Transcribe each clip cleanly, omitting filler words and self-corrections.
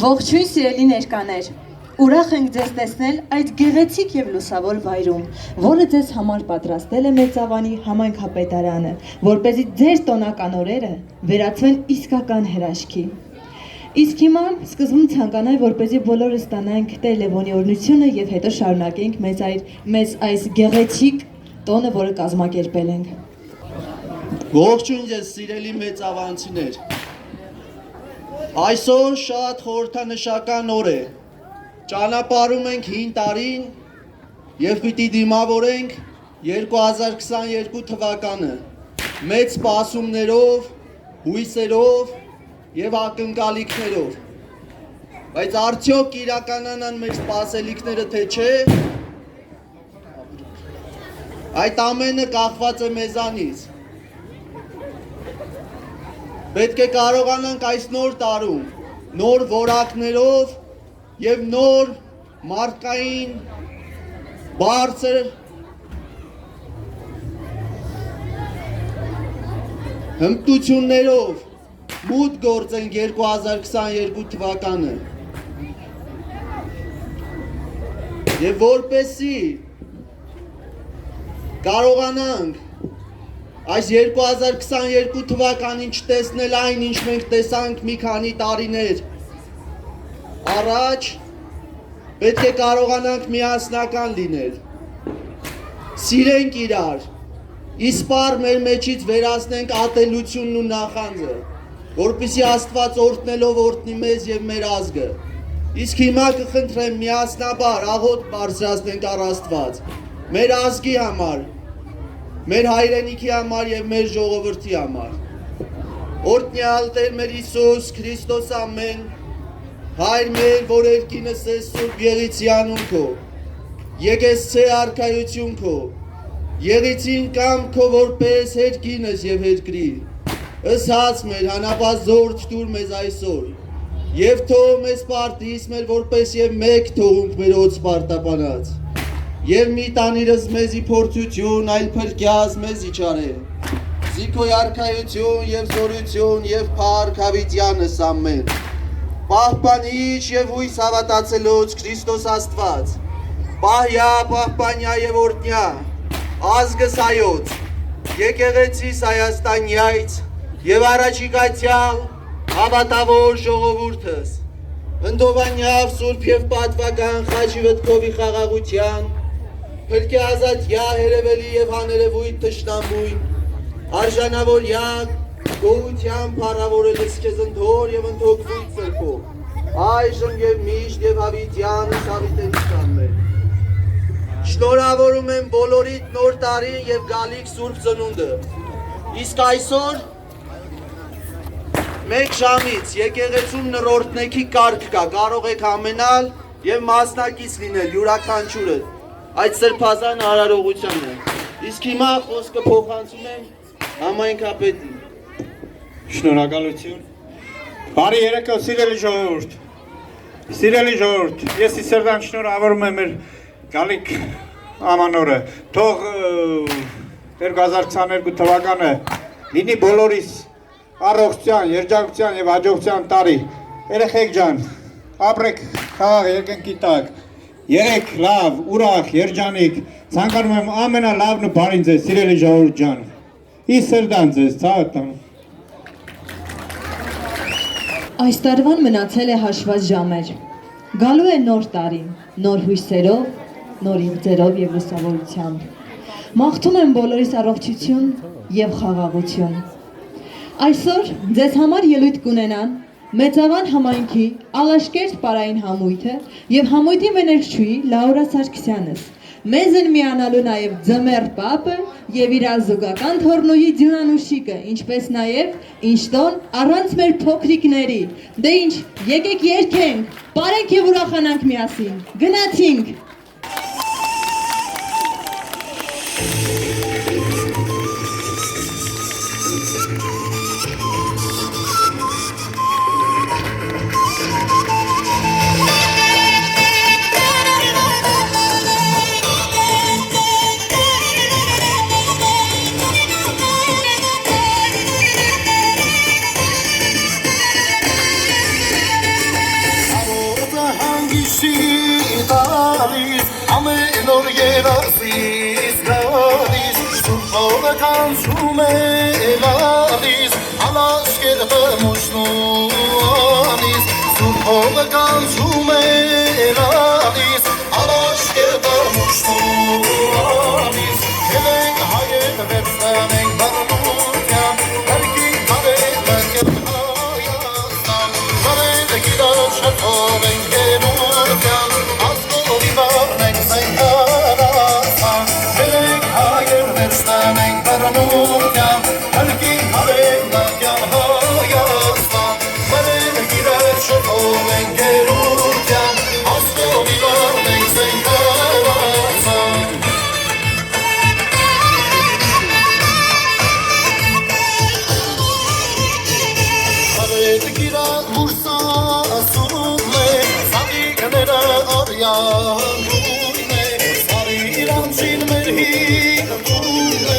Ողջույն սիրելի ներկաներ, ուրախ ենք ձեզ տեսնել այդ գեղեցիկ և լուսավոր վայրում, որը ձեզ համար պատրաստել է Մեծավանի համայնքապետարանը, որպեսզի ձեր տոնական օրերը վերածվեն իսկական հրաշքի։ Իսկ հիմա սկզբում ցանկանայի, որպեսզի բոլորը ստանանք Տեր Լևոնի օրհնությունը և հետո շարունակենք մեզ այս գեղեցիկ տոնը, որը կազմակերպել ենք։ Ողջույն ձեզ սիրելի մեծավանցիներ։ Այսօր շատ խորհրդանշական օր է։ Ճանապարհում ենք հին տարին եւ պիտի դիմավորենք 2022 թվականը մեծ սպասումներով, հույսերով եւ ակնկալիքներով։ Բայց արդյոք կիրականանան մեր սպասելիքները թե չէ։ Այդ ամենը կախված է մեզանից։ Պետք է կարողանանք այս նոր տարում, նոր որակներով և նոր մարդկային բարձր հմտություններով մուտք գործենք 2022 թվականը։ Եվ որպեսզի կարողանանք այս 2022 թվականին չտեսնել այն, ինչ մենք տեսանք մի քանի տարիներ առաջ, պետք է կարողանանք միասնական լինել, սիրենք իրար, իսպառ մեր մեջից վերացնենք ատելությունն ու նախանձը, որպեսզի Աստված օրհնելով օրհնի մեզ և մեր ազգը։ Իսկ հիմա կխնդրեմ միասնաբար աղոթք բարձրացնենք առ Աստված, մեր ազգի համար, մեր հայրենիքի համար և մեր ժողովրդի համար։ Օրհնյալ Տեր մեր Հիսուս Քրիստոս ամեն, Հայր մեր, որ երկինս ես Սուրբ եղիցի անուն քո, եկեսցե արքայություն քո, եղիցին կամ քո որպես երկինս և երկրի, ըսած մեր հանապազորդ տուր մեզ այսօր, և թող մեզ պարտիս մեր որպես և մեկ թողունք մեր օդ սպարտապանած, և մի տանիրս մեզի փորձություն, այլ փրկյաս մեզի չարե, զիքոյ արքայություն և զորություն և փառք հավիտյանս ամեն, պահպանիչ և հույս հավատացելոց Քրիստոս Աստված, պահյա, պահպանյա և օրհնյա, ազգս հայոց, եկեղեցիս Հայաստանյայց և առաջիկայցյալ հավատավոր ժողովուրդս, ընդովանյավ սուրբ և պատվական խաչի վտքովի խաղաղության, փրկե ազատյա հերևելի և հաներևույթ թշնամույն, արժանավոր յակ, գոհության փառավորելս քեզ ընդհոր և ընդհոգվույթ սրբով, այժմ և միշտ և հավիտյանս հավիտենից ամեն։ Շնորհավորում եմ բոլորիդ նոր տարին և գալիք Սուրբ Ծնունդը։ Իսկ այսօր մեկ ժամից եկեղեցում նռորդնեքի կարգ կա, կարող եք համենալ և մասնակից լինել յուրաքանչյուրը այդ սրբազան արարողությանը։ Իսկ հիմա խոսքը փոխանցում եմ համայնքապետին։ Շնորհակալություն։ Բարի երեկո սիրելի ժողովուրդ։ Սիրելի ժողովուրդ, ես իսրդան շնորհավորում եմ մեր գալիք ամանորը։ Թող 2022 թվականը լինի բոլորիս առողջության, երջանկության և հաջողության տարի։ Երեխեք ջան, ապրեք խաղաղ երկնքի տակ, եղեք լավ, ուրախ, երջանիկ, ցանկանում եմ ամենալավն ու բարին ձեզ, սիրելի ժողովուրդ ջան։ Իսրդան ձեզ, ցավատամ։ Այս տարվան մնացել է հաշված ժամեր, գալու է նոր տարին, նոր հույսերով, նոր իվձերով և լուսավորությամբ, մաղթում եմ բոլորիս առողջություն և խաղաղություն։ Այսօր ձեզ համար ելույթ կունենան Մեծավան համայնքի Ալաշկերտ պարային համույթը և համույթի մեներչուհի Լաուրա Սարգսյանս, մեզ են միանալու նաև Ձմեռ պապը և իր ազգական թոռնուհի Ձյունանուշիկը, ինչպես նաև Ինշտոն առանց մեր փոքրիկների։ Դե ինչ, եկեք երգենք, պարենք և ուրախանանք միասին, գնացինք։ փողը կանցում է լալիս Ալաշկերտը մուշնուանիս Սուրբ փողը կանցում է լալիս Ալաշկերտը մուշնուանիս Հելենք հայեր վերցնենք բարմության Հարկի կարել մենքել Հայաստան Բարել գիրար շրթով ենք գերության Ասկովի բարնենք զենք հարասան Հելենք հայեր վերցնենք բարմության Հարկի կարել մենքել Հայաստան Բարել գիրար շրթով ենք գերության Ասկովի բարնենք զենք հարասան Գիրան մուրսասում է, սաղիքները արյանդում է, սարի իրանցին մեր հինգում է,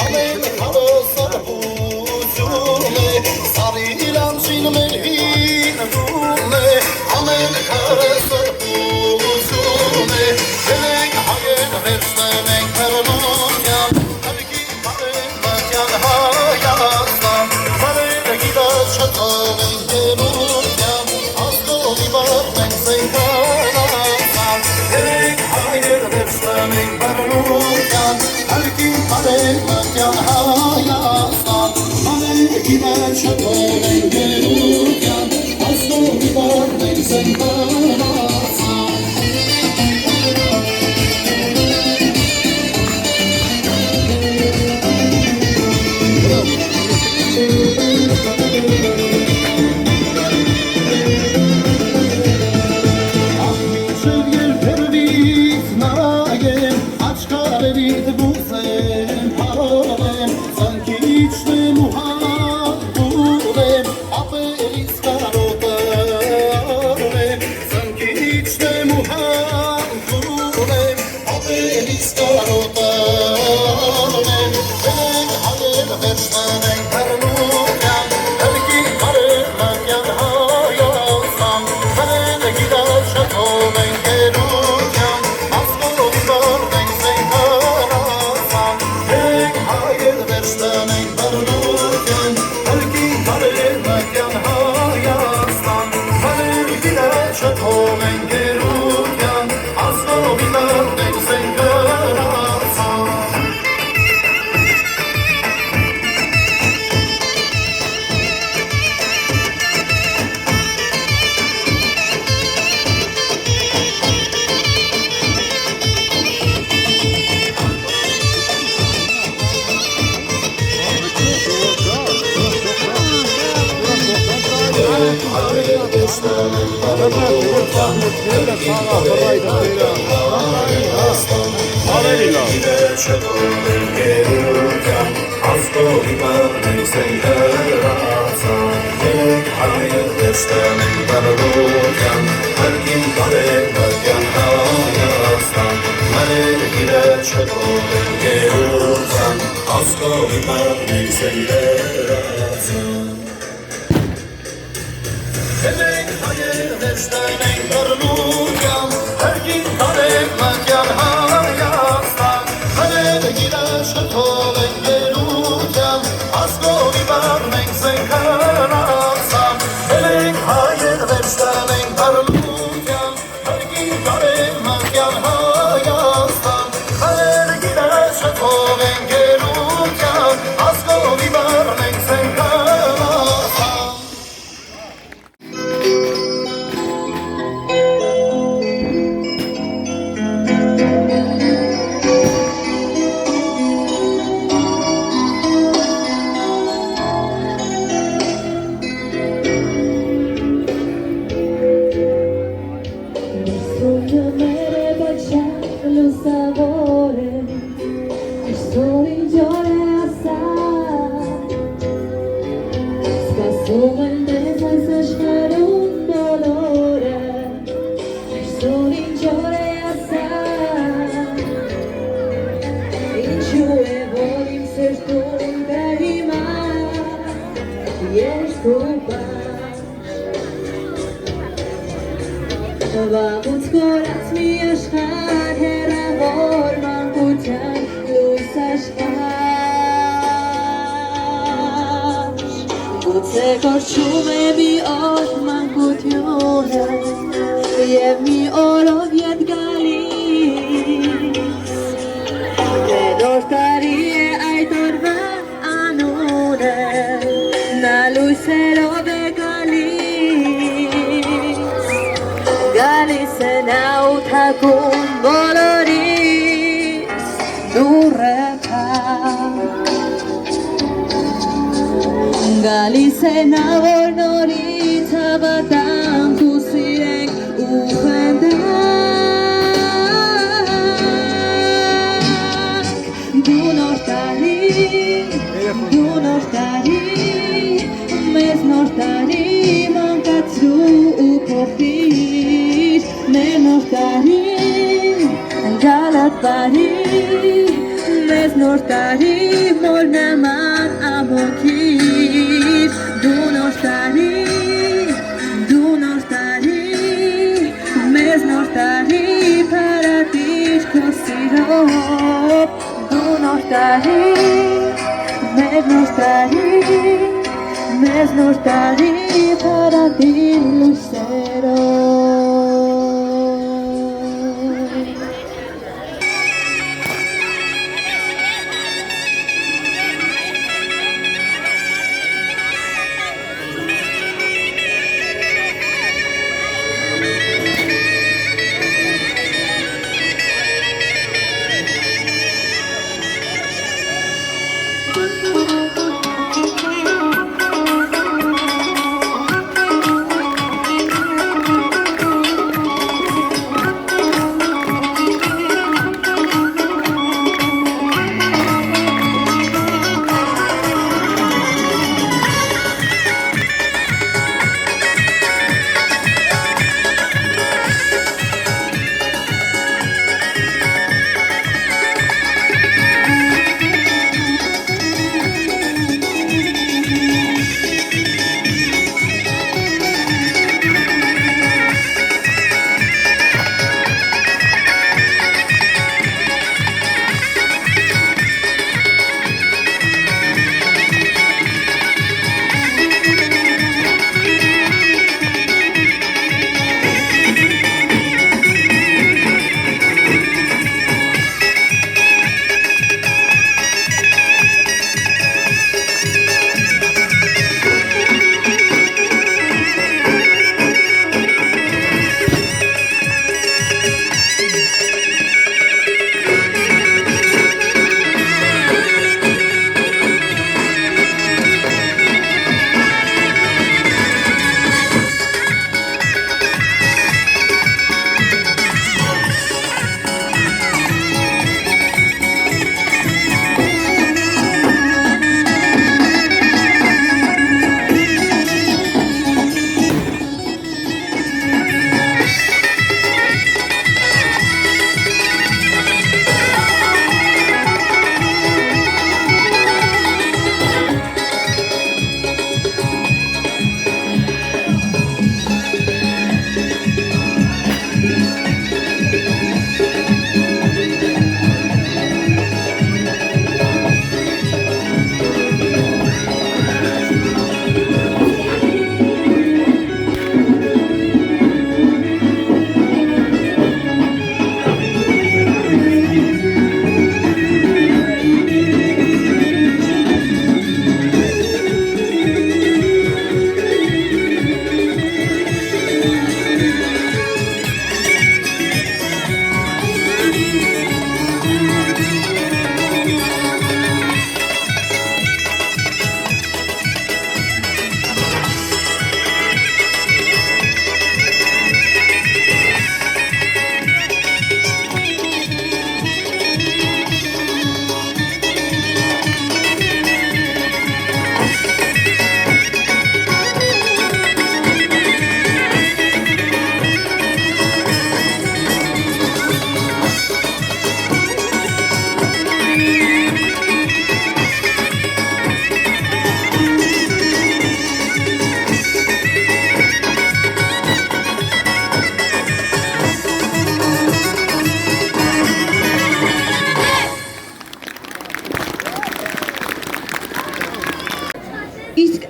ամեն քարոսարվում է, սարի իրանցին մեր հինգում է, ամեն քարոսարվում է, հելենք հայեր վերցնենք հեռնության, հարգի բարեն մատյան Հայաստան, բարերը գիրած շտով ենք գերության, ասկովի բարնենք զենք հարասան, հերենք հայեր վերցնենք բարնության, հարկին բարեն մատյան Հայաստան, բարերը գիրած շտով ենք գերության, ասկովի բարնենք զենք հարասան, Վաղուց կորած մի աշխարհ հեռավոր մանկության լույս աշխարհ Թե կորչում է մի օր մանկությունը Եվ մի օրով ետ գալիս Թե նոր տարի է այդ օրվա անունը Նա լույսերով է գալիս Գալիս է նա ու թակում բոլորիս դուռը թակ Գալիս է նա որ նորից հավատանք ու սիրենք ու պնդանք Դու նոր տարի, մեզ նոր տարի մանկացրու ու փոխիր Մեր նոր տարի, գալատ բարի Մեզ նոր տարի մոր նման ամոքիր Դու նոր տարի, մեզ նոր տարի Պարատիր քո սիրով Դու նոր տարի, մեզ նոր տարի Պարատիր լույսերով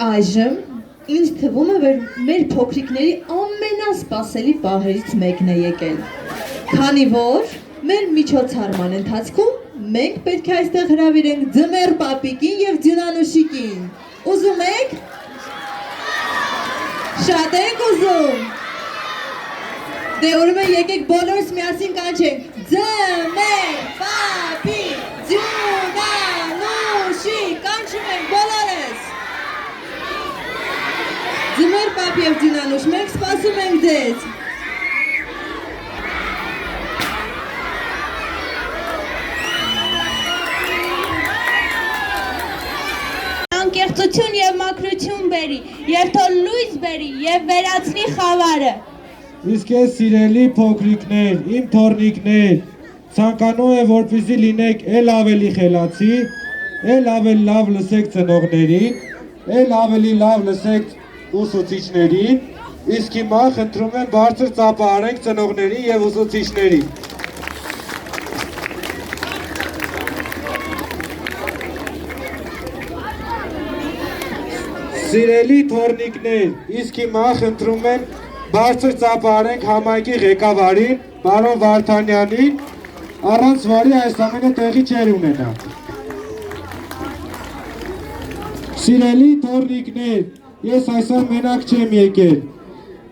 Այժմ Ինձ թվում է, որ մեր փոքրիկների ամենասպասելի պահերից մեկն է եկել։ Քանի որ մեր միջոցառման ընթացքում մենք պետք է այստեղ հրավիրենք Ձմեռ պապիկին եւ Ձյունանուշիկին։ Ուզում եք։ Շատ եք ուզում։ Դե ուրեմն եկեք բոլորս միասին կանչենք Ձմեռ պապիկ, Ձյունանուշիկ, կանչում ենք բոլորս։ Ձմեռ պապ եւ Ձյունանուշ, մենք սպասում ենք ձեզ։ Անկեղծություն եւ մաքրություն բերի, եւ թող լույս բերի եւ վերացնի խավարը։ Իսկ ես սիրելի փոքրիկներ, իմ թոռնիկներ, ցանկանում եմ որպեսզի լինեք էլ ավելի խելացի, էլ ավելի լավ լսեք ծնողներին, էլ ավելի լավ լսեք ուսուցիչներին, իսկ հիմա խնդրում եմ բարձր ծափահարենք ծնողներին եւ ուսուցիչներին։ Սիրելի թոռնիկներ, իսկ հիմա խնդրում եմ բարձր ծափահարենք համայնքի ղեկավարին, պարոն Վարդանյանին, առանց որի այս ամենը տեղի չէր ունենա։ Սիրելի թոռնիկներ, ես այսօր մենակ չեմ եկել։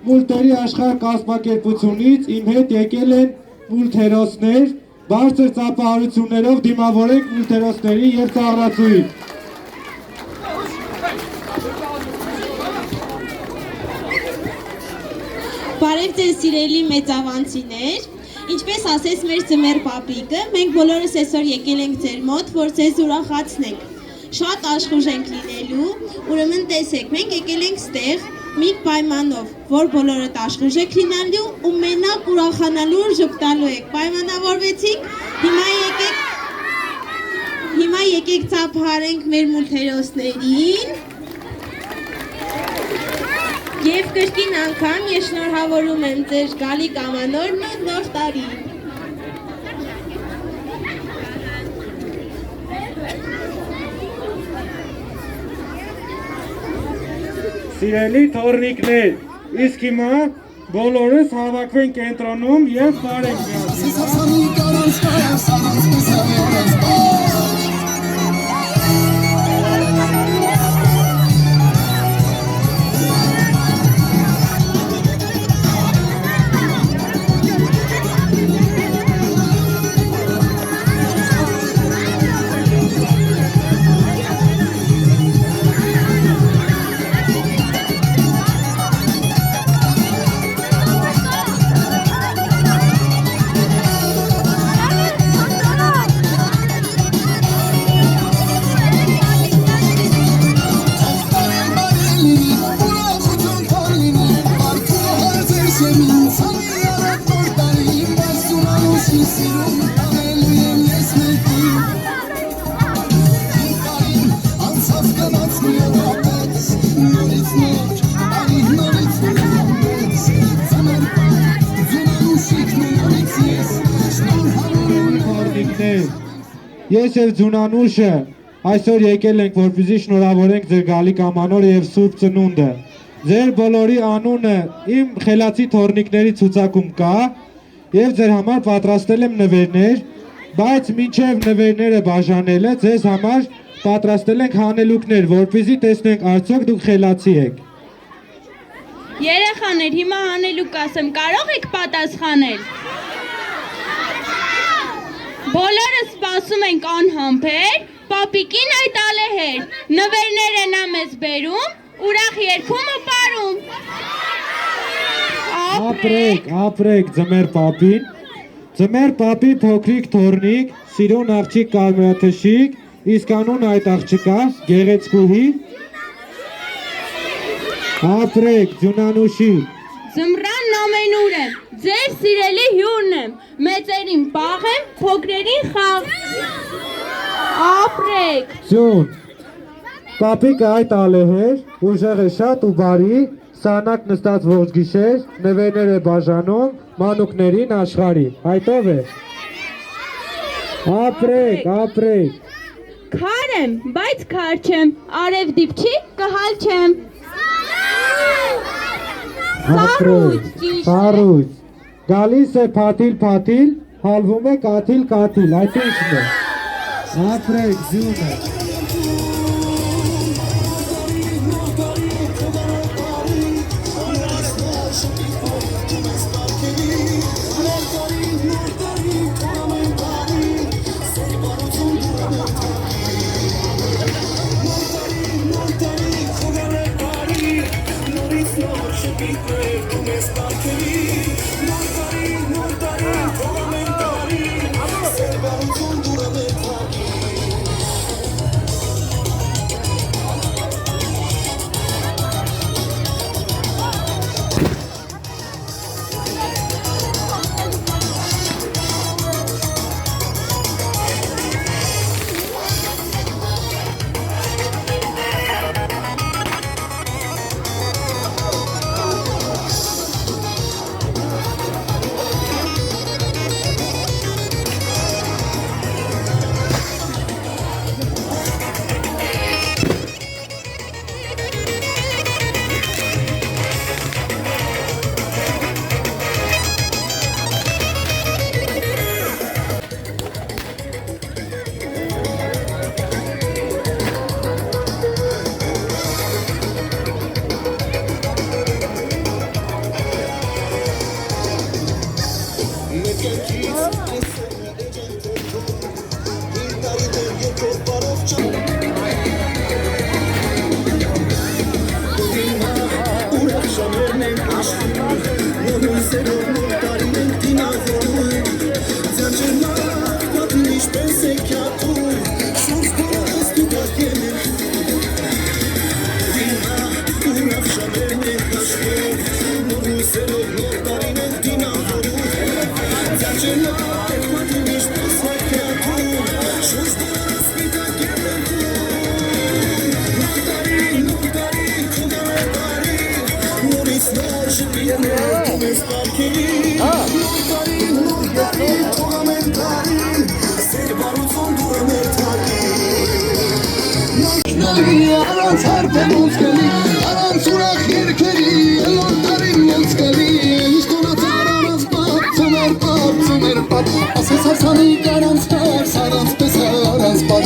Մուլտերի աշխարհ կազմակերպությունից իմ հետ եկել են մուլտերոսներ, բարձր ծափահարություններով դիմավորենք մուլտերոսների եւ ծաղրացուին։ Բարև ձեզ սիրելի մեծավանցիներ, ինչպես ասեց մեր Ձմեռ պապիկը, մենք բոլորս այսօր եկել ենք ձեր մոտ, որ ձեզ ուրախացնենք։ Շատ աշխուժ ենք լինելու, ուրեմն տեսեք, մենք եկել ենք ստեղ մի պայմանով, որ բոլորդ աշխուժ եք լինելու ու մենակ ուրախանալու ու ժպտալու եք։ Պայմանավորվեցիք, հիմա եկեք ծափահարենք մեր մուլտերոսներին։ Եվ կրկին անգամ ես շնորհավորում եմ ձեր գալիք ամանորն ու նոր տարի։ Սիրելի թոռնիկներ, իսկ հիմա բոլորս հավաքվենք կենտրոնում եւ բարենք միասին։ Ես եւ Ձյունանուշը այսօր եկել ենք, որպեսզի շնորհավորենք ձեր գալիք ամանորը եւ Սուրբ Ծնունդը։ Ձեր բոլորի անունը իմ խելացի թոռնիկների ցուցակում կա եւ ձեր համար պատրաստել եմ նվերներ, բայց մինչեւ նվերները բաժանելը ձեզ համար պատրաստել ենք հանելուկներ, որպեսզի տեսնենք արդյոք դուք խելացի եք։ Երեխաներ, հիմա հանելուկ ասեմ, կարող եք պատասխանել։ Բոլորը սպասում ենք անհամբեր, պապիկին այդ ալեհեր, նվերներ են մեզ բերում, ուրախ երգում ու պարում։ Ապրեք Ձմեռ պապին, Ձմեռ պապի փոքրիկ թոռնիկ, սիրուն աղջիկ կարմրաթշիկ, իսկ անուն այդ աղջկա Գեղեցկուհի։ Ապրեք Ձյունանուշի։ Ձմռանն ամենուր եմ, ձեր սիրելի հյուրն եմ, մեծերին պաղ եմ, փոքրերին խաղ։ Ապրեք։ Ձյուն, պապիկը այդ ալեհեր, ուժեղ է շատ ու բարի, սանակ նստած ողջ գիշեր, նվերներ է բաժանում, մանուկներին աշխարհի, այդով է։ Ապրեք։ Քար եմ, բայց քար չեմ, արև դիպչի կհալ չեմ։ Սառույց։ Գալիս է փաթիլ, հալվում է կաթիլ, այդ ինչն է։ Ապրեք, ձյունը։ Aranց հարբեմ ոնցկելի, aranց ուրախ երկերի, ելոր տարին ոնցկելի, իշտոնացար արանց պատ, ասես հասանի կարանց կարս, արանց պես արանց պատ,